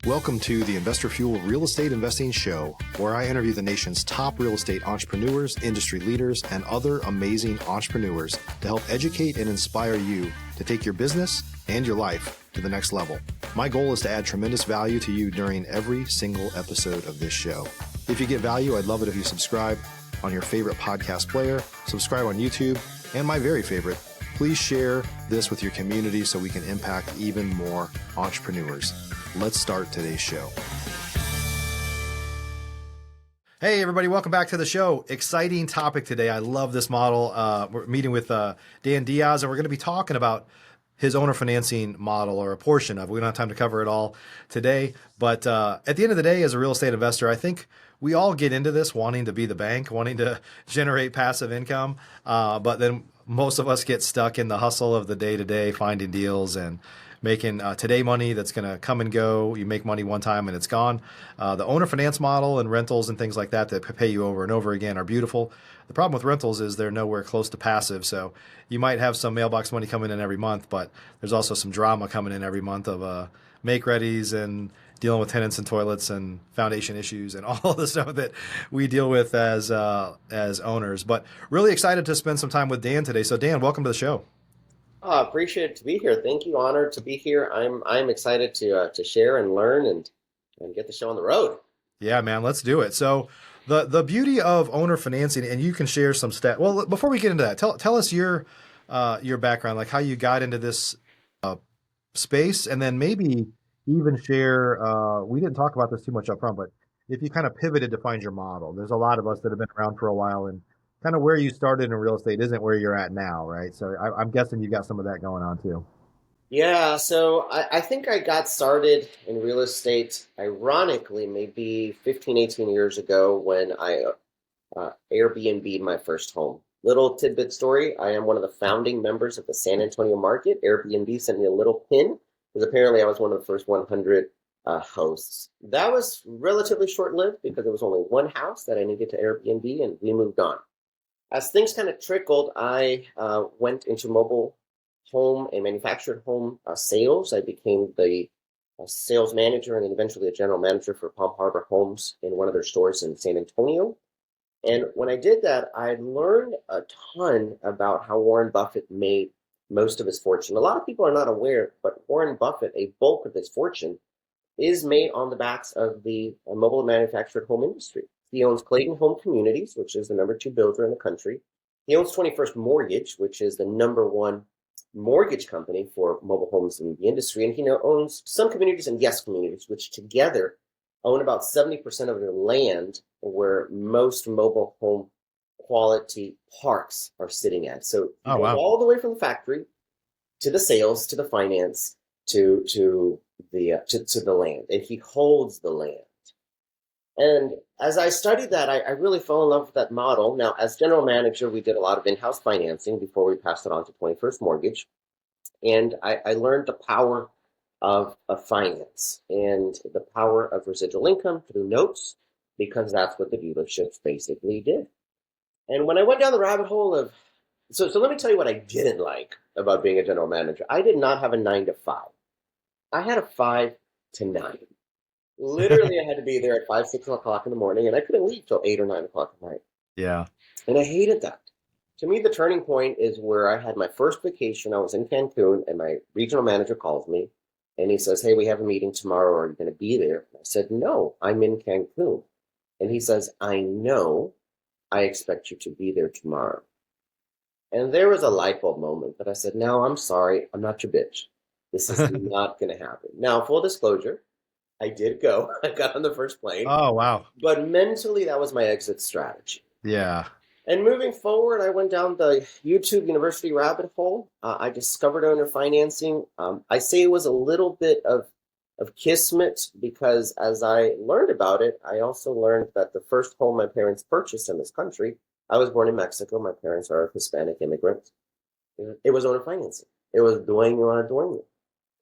Welcome to the Investor Fuel Real Estate Investing Show, where I interview the nation's top real estate entrepreneurs, industry leaders, and other amazing entrepreneurs to help educate and inspire you to take your business and your life to the next level. My goal is to add tremendous value to you during every single episode of this show. If you get value, I'd love it if you subscribe on your favorite podcast player, subscribe on YouTube, and my very favorite, please share this with your community so we can impact even more entrepreneurs. Let's start today's show. Hey, everybody. Welcome back to the show. Exciting topic today. I love this model. We're meeting with Dan Diaz, and we're going to be talking about his owner financing model, or a portion of it. We don't have time to cover it all today. But at the end of the day, as a real estate investor, I think we all get into this wanting to be the bank, wanting to generate passive income. But then most of us get stuck in the hustle of the day-to-day, finding deals and making today money that's going to come and go. You make money one time and it's gone. The owner finance model and rentals and things like that pay you over and over again are beautiful. The problem with rentals is they're nowhere close to passive. So you might have some mailbox money coming in every month, but there's also some drama coming in every month of make-readies and dealing with tenants and toilets and foundation issues and all the stuff that we deal with as owners. But really excited to spend some time with Dan today. So Dan, welcome to the show. Appreciate it to be here. Thank you. Honored to be here. I'm excited to share and learn and get the show on the road. Yeah, man, let's do it. So the beauty of owner financing, and you can share some stats. Well, before we get into that, tell us your background, like how you got into this space, and then maybe even share. We didn't talk about this too much up front, but if you kind of pivoted to find your model. There's a lot of us that have been around for a while, and kind of where you started in real estate isn't where you're at now, right? So I'm guessing you've got some of that going on too. Yeah, so I think I got started in real estate, ironically, maybe 15, 18 years ago when I Airbnb'd my first home. Little tidbit story, I am one of the founding members of the San Antonio market. Airbnb sent me a little pin because apparently I was one of the first 100 hosts. That was relatively short-lived because it was only one house that I needed to Airbnb, and we moved on. As things kind of trickled, I went into mobile home and manufactured home sales. I became the sales manager and then eventually a general manager for Palm Harbor Homes in one of their stores in San Antonio. And when I did that, I learned a ton about how Warren Buffett made most of his fortune. A lot of people are not aware, but Warren Buffett, a bulk of his fortune, is made on the backs of the mobile manufactured home industry. He owns Clayton Home Communities, which is the number 2 builder in the country. He owns 21st Mortgage, which is the number 1 mortgage company for mobile homes in the industry. And he now owns some communities and Yes Communities, which together own about 70% of the land where most mobile home quality parks are sitting at. So he goes all the way from the factory to the sales, to the finance, to the land, and he holds the land. And as I studied that, I really fell in love with that model. Now, as general manager, we did a lot of in-house financing before we passed it on to 21st Mortgage. And I learned the power of finance and the power of residual income through notes, because that's what the dealerships basically did. And when I went down the rabbit hole of, so let me tell you what I didn't like about being a general manager. I did not have a 9 to 5. I had a 5 to 9. Literally, I had to be there at 5, 6 o'clock in the morning, and I couldn't leave till 8 or 9 o'clock at night. Yeah. And I hated that. To me, the turning point is where I had my first vacation. I was in Cancun, and my regional manager calls me, and he says, "Hey, we have a meeting tomorrow. Are you going to be there?" I said, "No, I'm in Cancun." And he says, "I know. I expect you to be there tomorrow." And there was a light bulb moment that I said, "No, I'm sorry. I'm not your bitch. This is not going to happen." Now, full disclosure, I did go. I got on the first plane. Oh, wow. But mentally, that was my exit strategy. Yeah. And moving forward, I went down the YouTube University rabbit hole. I discovered owner financing. I say it was a little bit of kismet, because as I learned about it, I also learned that the first home my parents purchased in this country, I was born in Mexico. My parents are Hispanic immigrants. It was owner financing. It was dueño a dueño.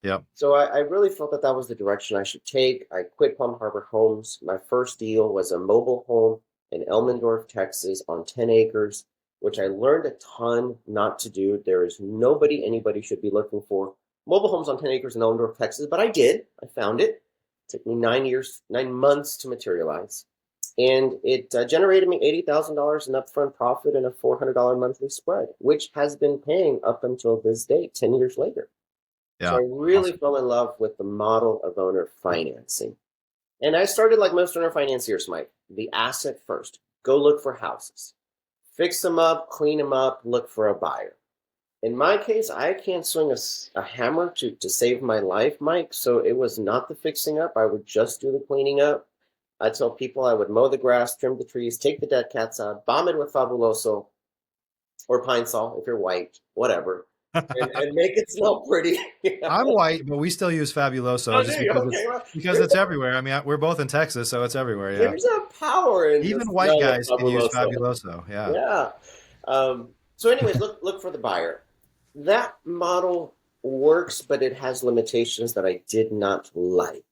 Yep. So I really felt that that was the direction I should take. I quit Palm Harbor Homes. My first deal was a mobile home in Elmendorf, Texas on 10 acres, which I learned a ton not to do. There is anybody should be looking for mobile homes on 10 acres in Elmendorf, Texas, but I did. I found it. Took me 9 years, 9 months to materialize. And it generated me $80,000 in upfront profit and a $400 monthly spread, which has been paying up until this day, 10 years later. So Yeah. I really Awesome. fell in love with the model of owner financing. And I started like most owner financiers, Mike, the asset first. Go look for houses, fix them up, clean them up, look for a buyer. In my case, I can't swing a hammer to save my life, Mike. So it was not the fixing up. I would just do the cleaning up. I tell people I would mow the grass, trim the trees, take the dead cats out, bomb it with Fabuloso or Pine Sol if you're white, whatever, and make it smell pretty. I'm white, but we still use Fabuloso Oh, just do you? Okay, well, because it's everywhere. I mean, we're both in Texas, so it's everywhere. Yeah. there's a power in the Even white smell of guys can use Fabuloso. Fabuloso. Yeah. Yeah. So, anyways, look for the buyer. That model works, but it has limitations that I did not like.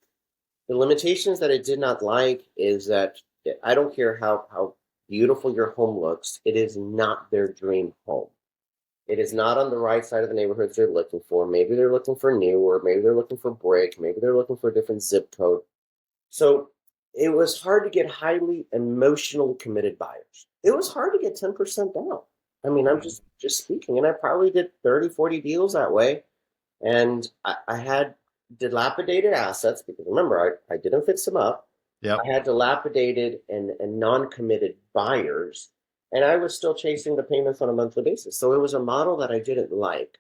The limitations that I did not like is that I don't care how beautiful your home looks, it is not their dream home. It is not on the right side of the neighborhoods they're looking for. Maybe they're looking for new, or maybe they're looking for brick, maybe they're looking for a different zip code. So it was hard to get highly emotionally committed buyers. It was hard to get 10% down. I mean, I'm just speaking, and I probably did 30, 40 deals that way. And I had dilapidated assets because remember, I didn't fix them up. Yep. I had dilapidated and non-committed buyers, and I was still chasing the payments on a monthly basis. So it was a model that I didn't like.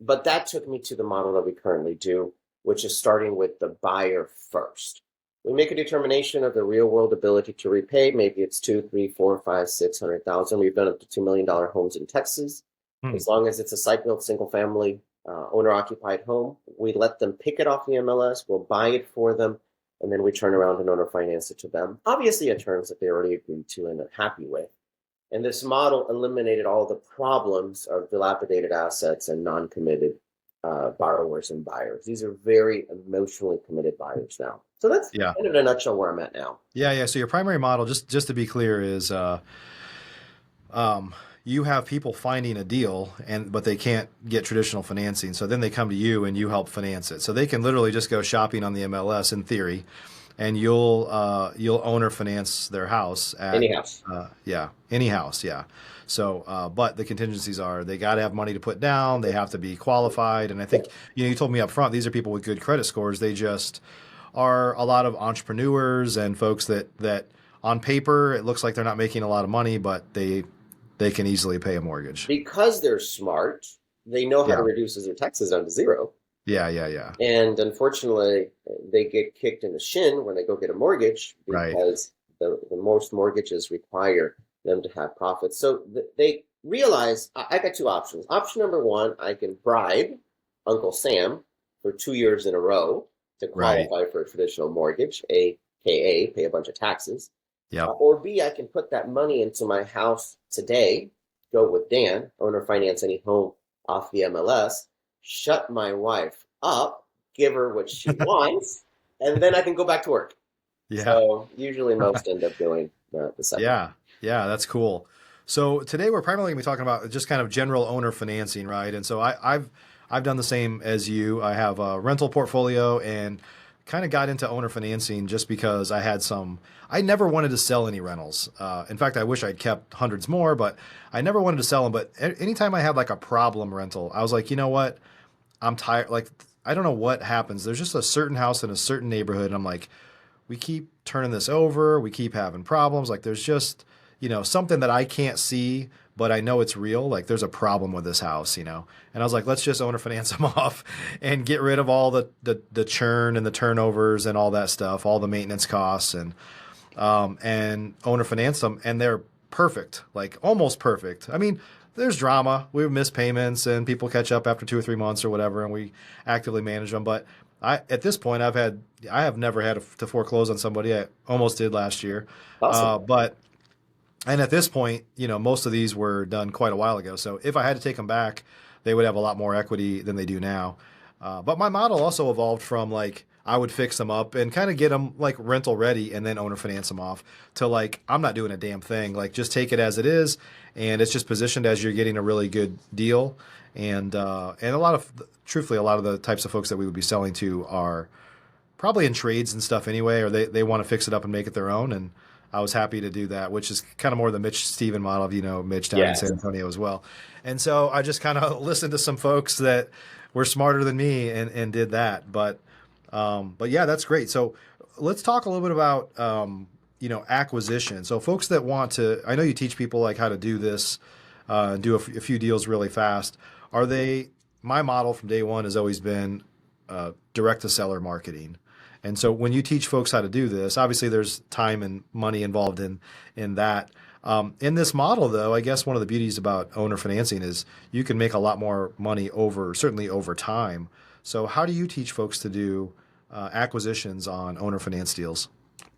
But that took me to the model that we currently do, which is starting with the buyer first. We make a determination of the real world ability to repay. Maybe it's 2, 3, 4, 5, 600,000. We've done up to $2 million homes in Texas. Hmm. As long as it's a site-built single-family owner-occupied home, we let them pick it off the MLS. We'll buy it for them, and then we turn around and owner finance it to them. Obviously, at terms that they already agreed to and are happy with. And this model eliminated all the problems of dilapidated assets and non-committed borrowers and buyers. These are very emotionally committed buyers now. So that's Yeah. kind of in a nutshell where I'm at now. Yeah. So your primary model, just to be clear, is you have people finding a deal but they can't get traditional financing. So then they come to you and you help finance it. So they can literally just go shopping on the MLS in theory, and you'll owner finance their house at Any house. any house. Yeah. So, but the contingencies are they got to have money to put down. They have to be qualified. And I think, you told me up front, these are people with good credit scores. They just are a lot of entrepreneurs and folks that on paper, it looks like they're not making a lot of money, but they can easily pay a mortgage. Because they're smart, they know how Yeah. to reduce their taxes down to zero. Yeah. Yeah. And unfortunately, they get kicked in the shin when they go get a mortgage Right. because the most mortgages require them to have profits. So they realize I got two options. Option number one, I can bribe Uncle Sam for 2 years in a row to Right. qualify for a traditional mortgage, aka pay a bunch of taxes. Yep. Or B, I can put that money into my house today, go with Dan, owner finance any home off the MLS, shut my wife up, give her what she wants, and then I can go back to work. Yeah. So usually most end up doing the second. Yeah, that's cool. So today we're primarily going to be talking about just kind of general owner financing, right? And so I've done the same as you. I have a rental portfolio and kind of got into owner financing just because I never wanted to sell any rentals. In fact, I wish I'd kept hundreds more, but I never wanted to sell them. But anytime I had like a problem rental, I was like, you know what? I'm tired. Like, I don't know what happens. There's just a certain house in a certain neighborhood. And I'm like, we keep turning this over. We keep having problems. Like there's just, something that I can't see, but I know it's real. Like there's a problem with this house, And I was like, let's just owner finance them off and get rid of all the churn and the turnovers and all that stuff, all the maintenance costs and owner finance them. And they're perfect, like almost perfect. I mean, there's drama. We miss payments and people catch up after 2 or 3 months or whatever, and we actively manage them. But at this point, I have never had to foreclose on somebody. I almost did last year. Awesome. And at this point, most of these were done quite a while ago. So if I had to take them back, they would have a lot more equity than they do now. But my model also evolved from like, I would fix them up and kind of get them like rental ready and then owner finance them off to like, I'm not doing a damn thing. Like just take it as it is. And it's just positioned as you're getting a really good deal. And truthfully, a lot of the types of folks that we would be selling to are probably in trades and stuff anyway, or they want to fix it up and make it their own. And I was happy to do that, which is kind of more the Mitch Steven model of, Mitch down in Yes. San Antonio as well. And so I just kind of listened to some folks that were smarter than me and did that. But yeah, that's great. So let's talk a little bit about, acquisition. So folks that want to, I know you teach people like how to do this, do a few deals really fast. My model from day one has always been direct to seller marketing. And so when you teach folks how to do this, obviously there's time and money involved in that. In this model, though, I guess one of the beauties about owner financing is you can make a lot more money certainly over time. So how do you teach folks to do acquisitions on owner finance deals?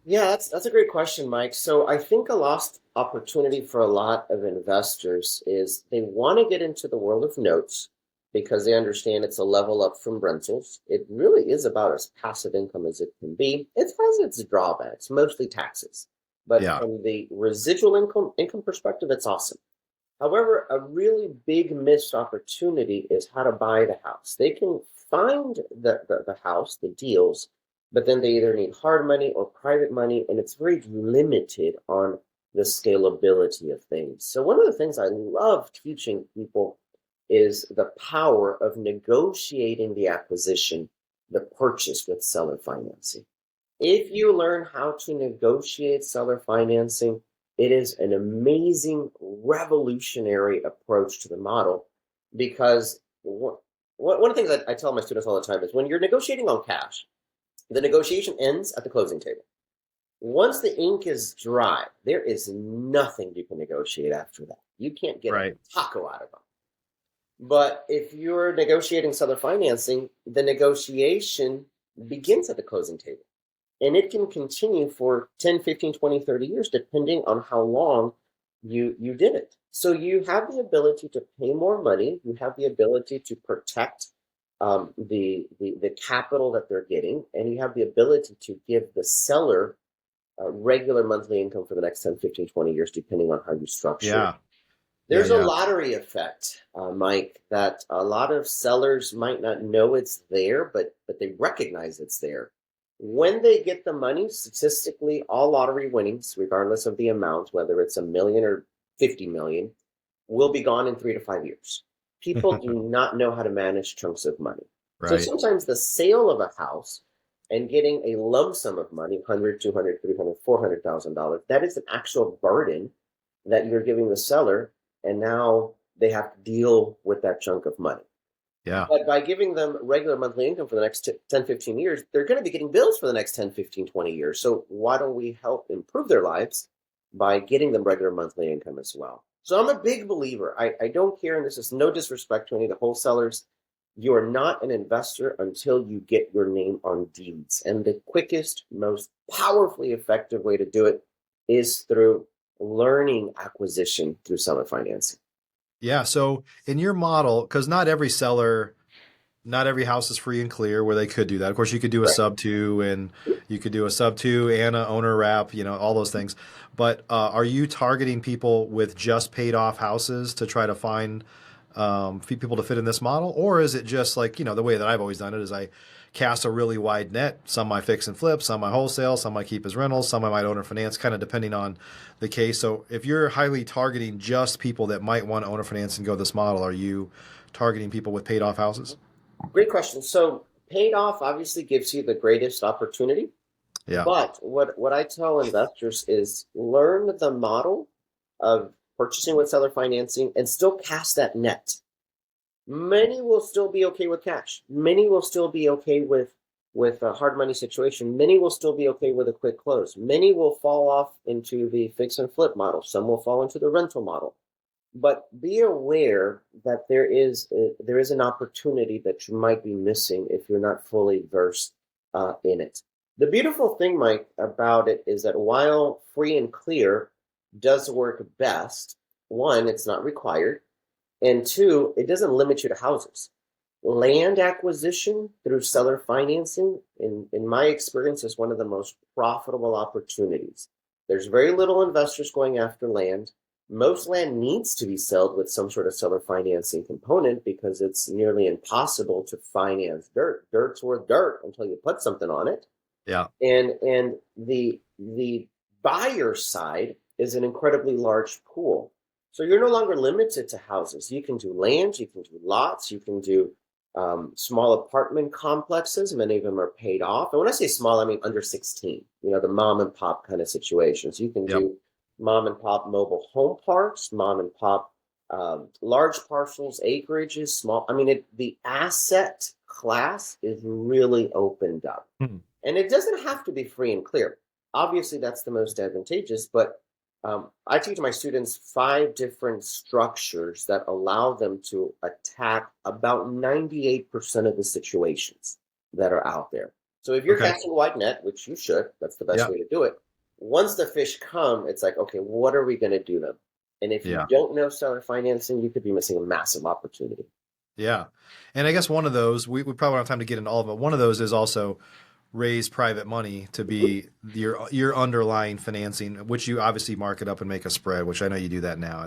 Yeah, that's a great question, Mike. So I think a lost opportunity for a lot of investors is they want to get into the world of notes because they understand it's a level up from rentals. It really is about as passive income as it can be. It has its drawbacks, mostly taxes. But Yeah. from the residual income perspective, it's awesome. However, a really big missed opportunity is how to buy the house. They can find the house, the deals, but then they either need hard money or private money, and it's very limited on the scalability of things. So one of the things I love teaching people is the power of negotiating the acquisition, the purchase with seller financing. If you learn how to negotiate seller financing, it is an amazing, revolutionary approach to the model because one of the things that I tell my students all the time is when you're negotiating on cash, the negotiation ends at the closing table. Once the ink is dry, there is nothing you can negotiate after that. You can't get a taco out of them. But if you're negotiating seller financing, the negotiation begins at the closing table. And it can continue for 10, 15, 20, 30 years, depending on how long you did it. So you have the ability to pay more money. You have the ability to protect the capital that they're getting. And you have the ability to give the seller regular monthly income for the next 10, 15, 20 years, depending on how you structure it. Yeah. There's a lottery effect, Mike, that a lot of sellers might not know it's there, but they recognize it's there. When they get the money, statistically, all lottery winnings, regardless of the amount, whether it's $1 million or 50 million, will be gone in 3 to 5 years. People do not know how to manage chunks of money. So Right. sometimes the sale of a house and getting a lump sum of money, $100, $200, $300, $400,000, that is an actual burden that you're giving the seller, and now they have to deal with that chunk of money. Yeah. But by giving them regular monthly income for the next 10, 15 years, they're going to be getting bills for the next 10, 15, 20 years. So why don't we help improve their lives by getting them regular monthly income as well? So I'm a big believer. I don't care, and this is no disrespect to any of the wholesalers. You are not an investor until you get your name on deeds. And the quickest, most powerfully effective way to do it is through learning acquisition through seller financing. Yeah. So in your model, because not every house is free and clear where they could do that. Of course, you could do a Right. sub two and you could do a sub two and a owner wrap, all those things. But are you targeting people with just paid off houses to try to find people to fit in this model? Or is it just like, the way that I've always done it is I cast a really wide net. Some I fix and flip, some I wholesale, some I keep as rentals, some I might owner finance, kind of depending on the case. So if you're highly targeting just people that might want to owner finance and go this model, are you targeting people with paid off houses? Great question. So paid off obviously gives you the greatest opportunity. Yeah. But what I tell investors is learn the model of purchasing with seller financing and still cast that net. Many will still be okay with cash. Many will still be okay with a hard money situation. Many will still be okay with a quick close. Many will fall off into the fix and flip model. Some will fall into the rental model. But be aware that there is an opportunity that you might be missing if you're not fully versed in it. The beautiful thing, Mike, about it is that while free and clear does work best, one, it's not required, and two, it doesn't limit you to houses. Land acquisition through seller financing, in my experience, is one of the most profitable opportunities. There's very little investors going after land. Most land needs to be sold with some sort of seller financing component because it's nearly impossible to finance dirt. Dirt's worth dirt until you put something on it. Yeah. And the buyer side is an incredibly large pool. So you're no longer limited to houses. You can do land, you can do lots, you can do small apartment complexes. Many of them are paid off. And when I say small, I mean under 16, the mom and pop kind of situations. You can Yep. do mom and pop mobile home parks, mom and pop large parcels, acreages, small. I mean, the asset class is really opened up. Hmm. And it doesn't have to be free and clear. Obviously, that's the most advantageous, but I teach my students 5 different structures that allow them to attack about 98% of the situations that are out there. So if you're Okay. casting a wide net, which you should, that's the best Yeah. way to do it. Once the fish come, it's like, okay, what are we going to do them? And if you Yeah. don't know seller financing, you could be missing a massive opportunity. Yeah. And I guess one of those, we probably don't have time to get into all of it. One of those is also raise private money to be your underlying financing, which you obviously mark it up and make a spread, which I know you do that now.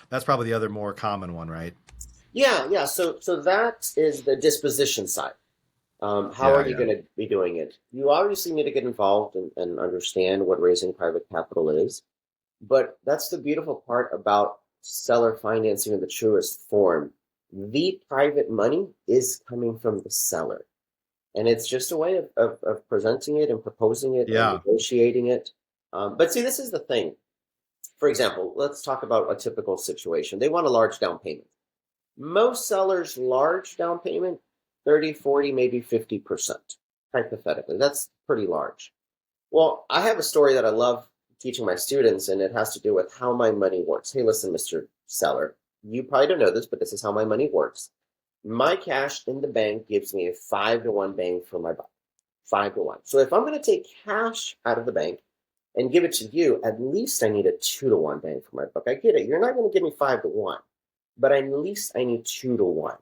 That's probably the other more common one, right? Yeah, yeah. So that is the disposition side. How Yeah, are you yeah. going to be doing it? You obviously need to get involved and understand what raising private capital is. But that's the beautiful part about seller financing in the truest form. The private money is coming from the seller. And it's just a way of presenting it and proposing it and Yeah. negotiating it. But see, this is the thing. For example, let's talk about a typical situation. They want a large down payment. Most sellers' large down payment, 30, 40, maybe 50%, hypothetically. That's pretty large. Well, I have a story that I love teaching my students, and it has to do with how my money works. Hey, listen, Mr. Seller, you probably don't know this, but this is how my money works. My cash in the bank gives me a 5-to-1 bang for my buck. 5-to-1. So if I'm going to take cash out of the bank and give it to you, at least I need a 2-to-1 bang for my buck. I get it. You're not going to give me 5-to-1, but at least I need 2-to-1.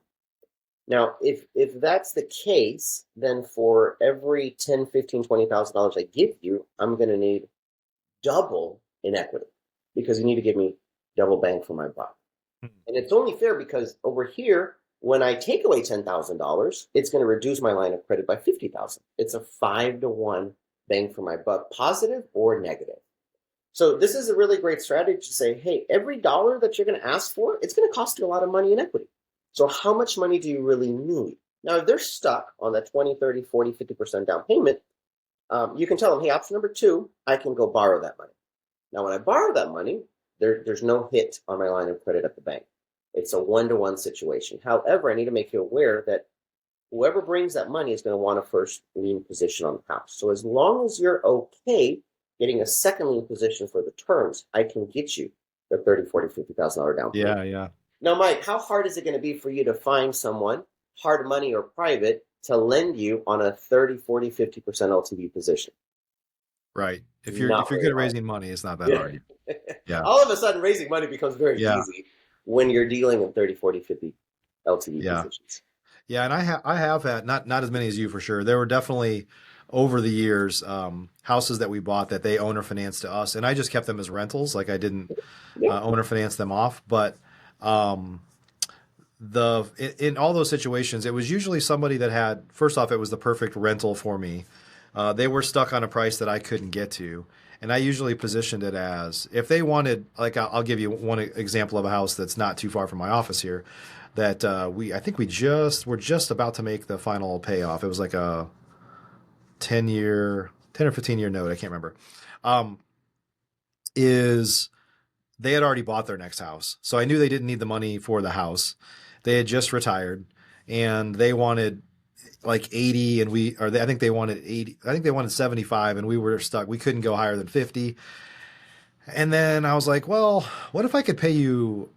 Now, if that's the case, then for every 10, 15, $20,000 I give you, I'm going to need double in equity because you need to give me double bang for my buck. And it's only fair because over here, when I take away $10,000, it's going to reduce my line of credit by 50,000. It's a 5-to-1 bang for my buck, positive or negative. So this is a really great strategy to say, hey, every dollar that you're going to ask for, it's going to cost you a lot of money in equity. So how much money do you really need? Now, if they're stuck on that 20, 30, 40, 50% down payment, you can tell them, hey, option number 2, I can go borrow that money. Now, when I borrow that money, there's no hit on my line of credit at the bank. It's a 1-to-1 situation. However, I need to make you aware that whoever brings that money is going to want a first lien position on the house. So as long as you're okay getting a second lien position for the terms, I can get you the $30, $40, $50,000 down payment. Yeah, yeah. Now, Mike, how hard is it going to be for you to find someone, hard money or private, to lend you on a 30, 40, 50% LTV position? Right. If you're Not good very at hard. raising money, it's not that Yeah. hard. Yeah. All of a sudden, raising money becomes very Yeah. easy when you're dealing in 30, 40, 50 LTV Yeah. positions. Yeah, and I have had not as many as you for sure. There were definitely over the years houses that we bought that they owner financed to us, and I just kept them as rentals. Like I didn't Yeah. owner finance them off. But in all those situations, it was usually somebody that had first off, it was the perfect rental for me. They were stuck on a price that I couldn't get to. And I usually positioned it as if they wanted, like I'll give you one example of a house that's not too far from my office here that I think we're just about to make the final payoff. It was like a 10 or 15 year note. I can't remember. Is they had already bought their next house. So I knew they didn't need the money for the house. They had just retired and they wanted like 80 and I think they wanted 80. I think they wanted 75 and we were stuck. We couldn't go higher than 50. And then I was like, well, what if I could pay you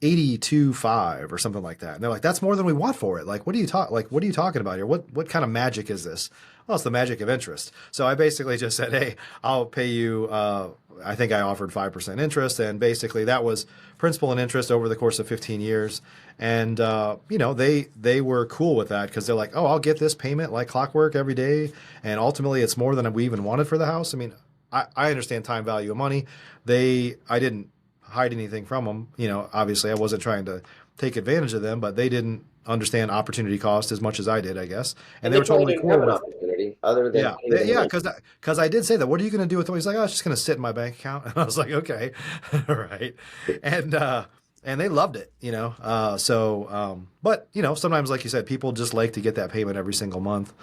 82.5 or something like that? And they're like, that's more than we want for it. Like, what are you talking about here? What kind of magic is this? Well, it's the magic of interest. So I basically just said, hey, I'll pay you, I think I offered 5% interest. And basically that was principal and interest over the course of 15 years. And, they were cool with that because they're like, oh, I'll get this payment like clockwork every day. And ultimately it's more than we even wanted for the house. I mean, I understand time value of money. I didn't hide anything from them. Obviously I wasn't trying to take advantage of them, but they didn't understand opportunity cost as much as I did, I guess. And they were probably totally didn't cool have an with, opportunity opportunity other than Yeah, putting it in yeah, an because I did say that. What are you going to do with it? He's like, oh, it's just going to sit in my bank account. And I was like, okay, all right, and and they loved it, you know. But you know, sometimes, like you said, people just like to get that payment every single month,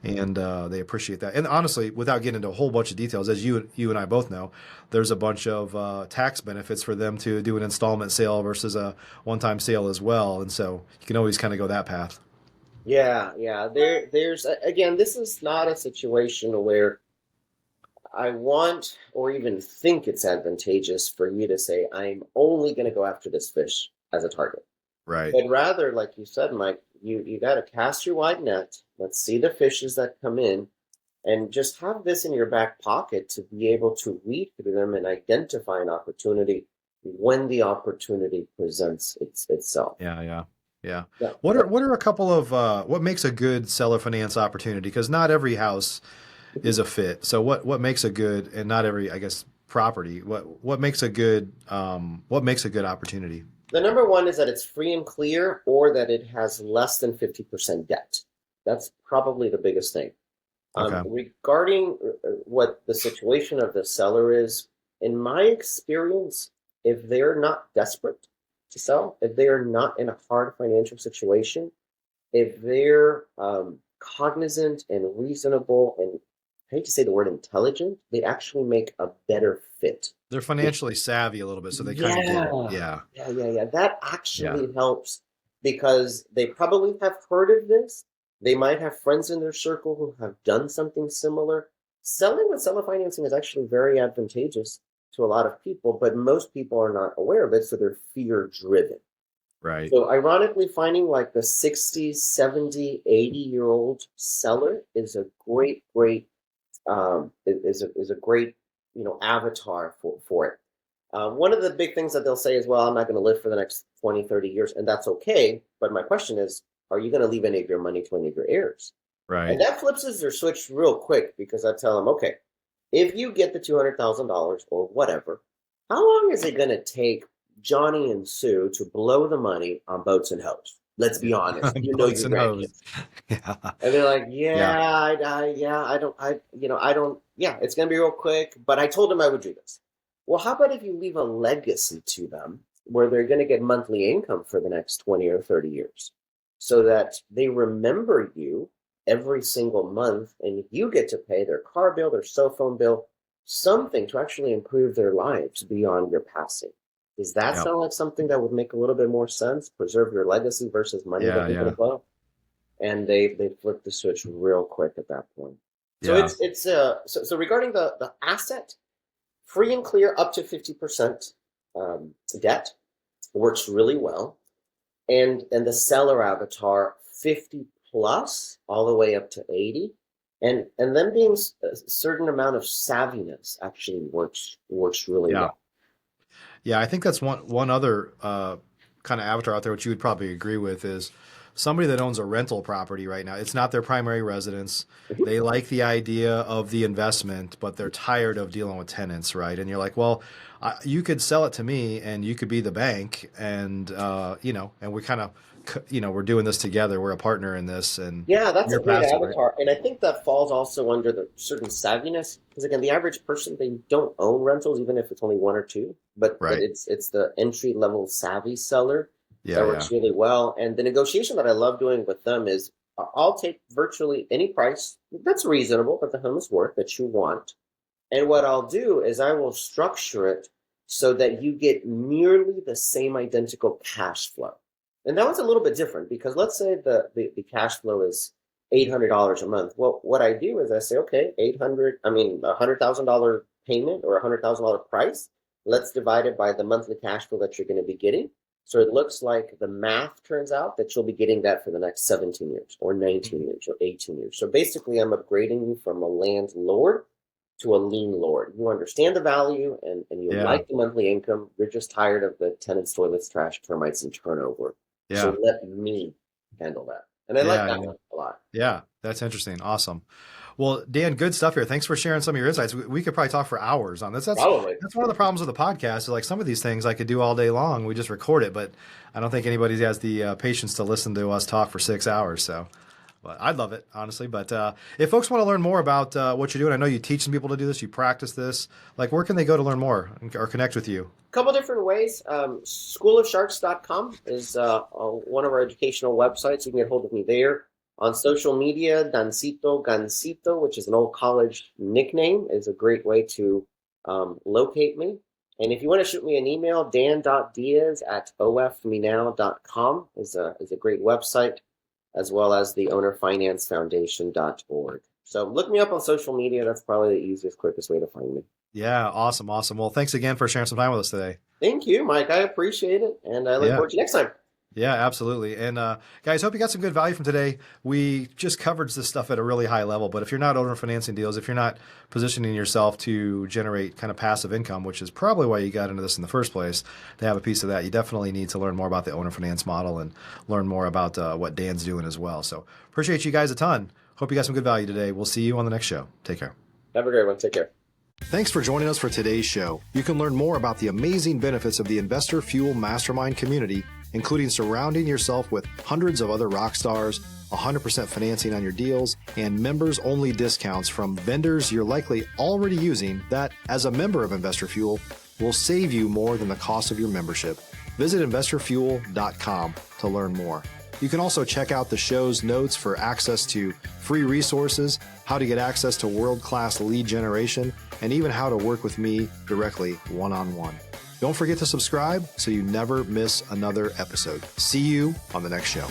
and they appreciate that. And honestly, without getting into a whole bunch of details, as you and I both know, there's a bunch of tax benefits for them to do an installment sale versus a one-time sale as well, and so you can always kind of go that path. Yeah, yeah. There's again, this is not a situation where I want or even think it's advantageous for you to say, I'm only going to go after this fish as a target. Right. But rather, like you said, Mike, you got to cast your wide net. Let's see the fishes that come in and just have this in your back pocket to be able to weed through them and identify an opportunity when the opportunity presents itself. Yeah, yeah, yeah. Yeah. What are a couple of what makes a good seller finance opportunity? Because not every house is a fit. So what makes a good, and not every, I guess, property. What makes a good what makes a good opportunity? The number one is that it's free and clear or that it has less than 50% debt. That's probably the biggest thing. Okay. Regarding what the situation of the seller is, in my experience, if they're not desperate to sell, if they are not in a hard financial situation, if they're cognizant and reasonable and I hate to say the word intelligent, they actually make a better fit. They're financially savvy a little bit, so they kind of get it. Yeah, Yeah. yeah. That Yeah. actually helps because they probably have heard of this. They might have friends in their circle who have done something similar. Selling with seller financing is actually very advantageous to a lot of people, but most people are not aware of it, so they're fear driven. Right. So ironically, finding like the 60, 70, 80-year-old seller is a great is a great avatar for it. One of the big things that they'll say is, well, I'm not going to live for the next 20, 30 years, and that's okay. But my question is, are you going to leave any of your money to any of your heirs? And Right. that flips their switch real quick because I tell them, okay, if you get the $200,000 or whatever, how long is it going to take Johnny and Sue to blow the money on boats and hoes? Let's be honest. You know Boats your and hose. grandkids. Yeah. And they're like, Yeah. yeah, it's going to be real quick, but I told them I would do this. Well, how about if you leave a legacy to them where they're going to get monthly income for the next 20 or 30 years so that they remember you every single month and you get to pay their car bill, their cell phone bill, something to actually improve their lives beyond your passing. Does that Yeah. sound like something that would make a little bit more sense? Preserve your legacy versus money Yeah. that you're going Yeah. to blow? And they flip the switch real quick at that point. So Yeah. so regarding the asset, free and clear up to 50% debt works really well, and the seller avatar 50 plus all the way up to 80, and then being a certain amount of savviness actually works really Yeah. well. Yeah. I think that's one other kind of avatar out there, which you would probably agree with, is somebody that owns a rental property right now. It's not their primary residence. Mhm. They like the idea of the investment, but they're tired of dealing with tenants, right? And you're like, well, you could sell it to me, and you could be the bank, and and we kind of, we're doing this together. We're a partner in this, and Yeah, that's a you're great passive, right? avatar. And I think that falls also under the certain savviness. Because again, the average person, they don't own rentals, even if it's only one or two. But Right. it's the entry level savvy seller Yeah. that Yeah. works really well. And the negotiation that I love doing with them is I'll take virtually any price that's reasonable, but the home is worth that you want. And what I'll do is I will structure it so that you get nearly the same identical cash flow. And that one's a little bit different because let's say the cash flow is $800 a month. Well, what I do is I say, okay, $100,000 payment or $100,000 price. Let's divide it by the monthly cash flow that you're going to be getting. So it looks like the math turns out that you'll be getting that for the next 17 years or 19 years or 18 years. So basically, I'm upgrading you from a landlord to a lien lord. You understand the value and you Yeah. like the monthly income. You're just tired of the tenants, toilets, trash, termites, and turnover. So Yeah. let me handle that. And I like Yeah. that Yeah. one a lot. Yeah. That's interesting. Awesome. Well, Dan, good stuff here. Thanks for sharing some of your insights. We could probably talk for hours on this. Probably. That's one of the problems with the podcast. Is like some of these things I could do all day long. We just record it, but I don't think anybody has the patience to listen to us talk for 6 hours. So But I'd love it, honestly. But if folks want to learn more about what you're doing, I know you teach some people to do this, you practice this. Like, where can they go to learn more or connect with you? A couple different ways. Schoolofsharks.com is one of our educational websites. You can get hold of me there. On social media, Dancito Gancito, which is an old college nickname, is a great way to locate me. And if you want to shoot me an email, dan.diaz@ofmenow.com is a great website, as well as the ownerfinancefoundation.org. So look me up on social media. That's probably the easiest, quickest way to find me. Yeah, awesome. Well, thanks again for sharing some time with us today. Thank you, Mike. I appreciate it. And I look forward to you next time. Yeah, absolutely. And guys, hope you got some good value from today. We just covered this stuff at a really high level, but if you're not owner financing deals, if you're not positioning yourself to generate kind of passive income, which is probably why you got into this in the first place, to have a piece of that, you definitely need to learn more about the owner finance model and learn more about what Dan's doing as well. So appreciate you guys a ton. Hope you got some good value today. We'll see you on the next show. Take care. Have a great one. Take care. Thanks for joining us for today's show. You can learn more about the amazing benefits of the Investor Fuel Mastermind community, including surrounding yourself with hundreds of other rock stars, 100% financing on your deals, and members-only discounts from vendors you're likely already using that, as a member of Investor Fuel, will save you more than the cost of your membership. Visit investorfuel.com to learn more. You can also check out the show's notes for access to free resources, how to get access to world-class lead generation, and even how to work with me directly one-on-one. Don't forget to subscribe so you never miss another episode. See you on the next show.